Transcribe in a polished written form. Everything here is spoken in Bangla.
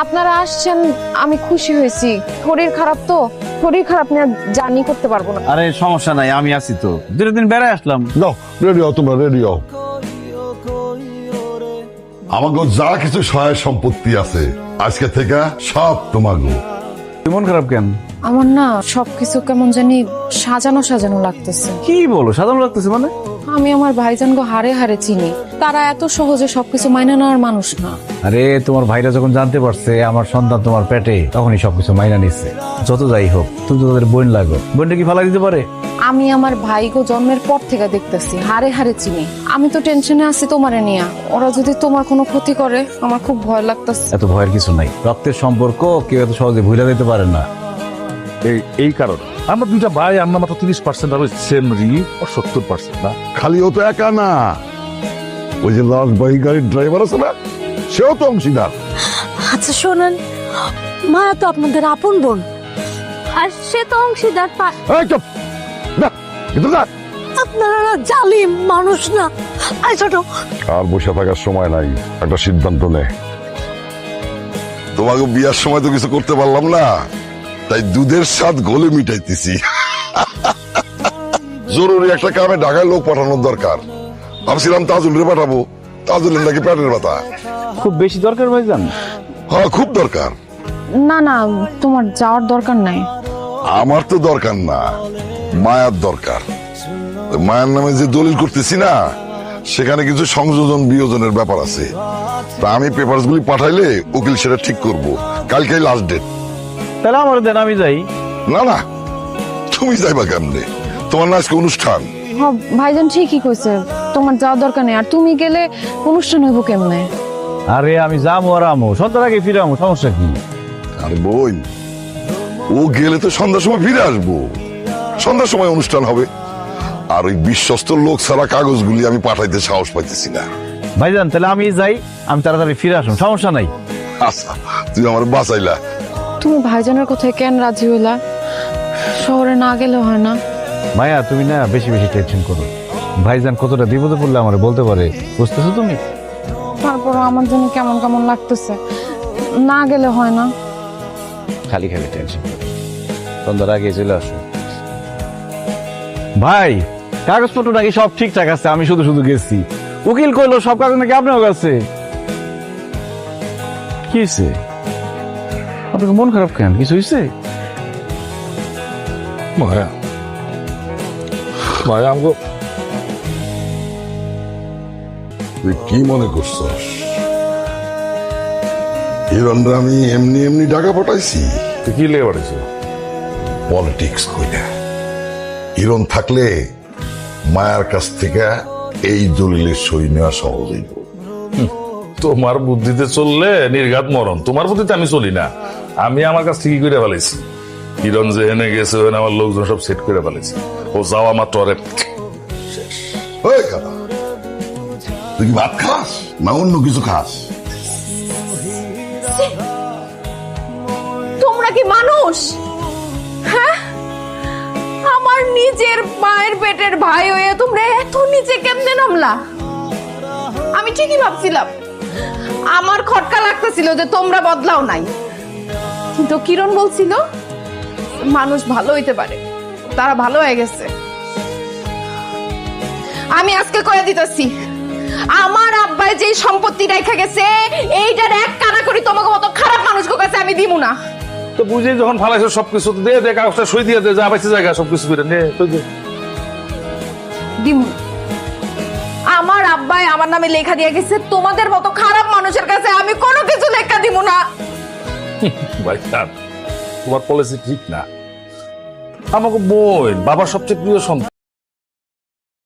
আপনারা আসছেন, আমি খুশি হয়েছি। শরীর খারাপ তো, শরীর খারাপ নিয়ে জার্নি করতে পারবো না। আরে সমস্যা নাই, আমি আছি তো, দুটো দিন বেড়ায় আসলাম। নাও রেডি হও, তোমরা রেডি হও। আমাকে যা কিছু সহায় সম্পত্তি আছে আজকে থেকে সব তোমাকে। মন খারাপ কেন? আমার না সবকিছু কেমন জানি সাজানো সাজানো লাগতেছে। কি বলো, সাধারণ লাগতেছে মানে? আমি আমার ভাইজানগো হারে হারে চিনি, তারা এত সহজে সবকিছু মাইনে নেওয়ার মানুষ না। আরে তোমার ভাইরা যখন জানতে পারছে আমার সন্তান তোমার পেটে, তখনই সবকিছু মাইনা নিচ্ছে। যত যাই হোক, তুমি তো তাদের বোন লাগো, বোনটা কি ফালা দিতে পারে? আমি আমার ভাইগো জন্মের পর থেকে দেখতেছি, হারে হারে চিনি। আমি তো টেনশনে আছি তোমারে নিয়া, ওরা যদি তোমার কোনো ক্ষতি করে আমার খুব ভয় লাগতেছে। এত ভয়ের কিছু নাই, রক্তের সম্পর্ক কেউ এত সহজে ভুলে দিতে পারে না। এই কারণে আমরা দুইটা ভাই, আমরা মাত্র 30% আর ওই সেম রি 70% না। খালি ও তো একা না, ওই যে লাশবাহী গাড়ির ড্রাইভার আছে না, সেও তো অংশীদার। আচ্ছা শোনেন, মায়া তো আপনাদের আপন বোন, আর সে তো অংশীদার। এই চুপ, না, কিন্তু না। আপনারা না জালিম মানুষ না। আই ছোট, আর বসে থাকার সময় নাই, একটা সিদ্ধান্ত নে। তোমাকে বিয়ার সময় তো কিছু করতে পারলাম না, তাই দুধের স্বাদ গলে মিটাইতেছি। জরুরি একটা কামে ঢাকায় লোক পাঠানোর দরকার। ভাবছিলাম তাজুলের পাঠাবো, তাজুলের নাকি পেটের ব্যথা। খুব বেশি দরকার ভাইজান? হ্যাঁ, খুব দরকার। না না, তোমার যাওয়ার দরকার নাই। আমার তো দরকার না, মায়ার দরকার। ওই মায়ের নামে যে দলিল করতেছি না, সেখানে কিছু সংযোজন বিয়োজনের ব্যাপার আছে। তা আমি পেপারস গুলি পাঠাইলে উকিল সেটা ঠিক করব। কালকেই লাস্ট ডেট। তাহলে আমার দেন, আমি যাই। না না, তুমি যাইবা কেমনে? তোমার না আজকে অনুষ্ঠান। হ্যাঁ, ভাইজান ঠিকই কইছে, তোমার যাওয়ার দরকার নেই। আর তুমি গেলে অনুষ্ঠান হইব কেমনে? আরে আমি যাবো আর আমো, সন্ধ্যার আগে ফিরে আমো, সমস্যা কি? আরে বোন, ও গেলে তো সন্ধ্যার সময় ফিরে আসবো। সন্ধ্যার সময় অনুষ্ঠান হবে। আর ওই বিশ্বস্ত লোক ছাড়া কাগজগুলি আমি পাঠাইতে সাহস পাইতেছি না। ভাইজান তাহলে আমি যাই, আমি তাড়াতাড়ি ফিরে আসুন, সমস্যা নাই। আচ্ছা, তুই আমার বাঁচাইলা। তুমি ভাইজানের কথায় কেন রাজি হইলা? শহরে না গেলে হয় না? মায়া তুমি না বেশি বেশি টেনশন করো। ভাইজান কতটা বিপদে পড়লে আমার বলতে পারে, বুঝতেছো তুমি? তারপর আমার জন্য কেমন কেমন লাগতেছে, না গেলে হয় না? খালি খালি টেনশন করো, সন্ধ্যার আগে চলে আসো। ভাই কাগজপত্র নাকি সব ঠিকঠাক আছে, আমি শুধু শুধু গেছি। উকিল কইলো সব কাগজ নাকি আপনার কাছে। কি হয়েছে আপনার, মন খারাপ কেন? কিছু হয়েছে? মায়া, মায়া আমগো তুই কি মনে করছস হিরণরা আমি এমনি এমনি টাকা পাঠাইছি? তুই কি লেগে পাঠিয়েছ? পলিটিক্স কইরা হিরণ থাকলে মায়ার কাছ থেকে এই দলিলের সই নেওয়া সহজ হইব। তোমার বুদ্ধিতে চললে নির্ঘাত মরণ, তোমার বুদ্ধিতে আমি চলি না। আমি আমার কাছ থেকে করে ফেলেছি। কিরণ যে হেনে গেছে, ওখানে আমার লোকজন সব সেট করে ফেলেছি। ও যাওয়া মাত্র আরে ওই গাধা, তুই কি ভাত খাস না অন্য কিছু খাস? তোমরা কি মানুষ? হ্যাঁ, আমার নিজের মায়ের পেটের ভাই হয়ে তোমরা এত নিচে কেমনে নামলা? আমি ঠিকই ভাবছিলাম, আমার খটকা লাগতেছিল যে তোমরা বদলাও নাই, কিন্তু কিরণ বলছিল মানুষ ভালো হইতে পারে, তারা ভালো হয়ে গেছে। আমি আজকে কয়ে দিতেছি, আমার আব্বাই যে সম্পত্তি রেখে গেছে এইটার এক কানা করি তোমাকে মতো খারাপ মানুষকে কাছে আমি দিব না। তো বুঝে যখন ফালাইছো সবকিছু দিয়ে দে, কাগজটা সই দিয়ে দে, যা পাইছে জায়গা সবকিছু করে নে। দিমু। আমার আব্বাই আমার নামে লেখা দিয়ে গেছে, তোমাদের মতো খারাপ মানুষের কাছে আমি কোনো কিছু লেখা দিব না। ভাই তোমার পলিসি ঠিক না। আমাকে বোন, বাবার সবচেয়ে প্রিয় সন্তান।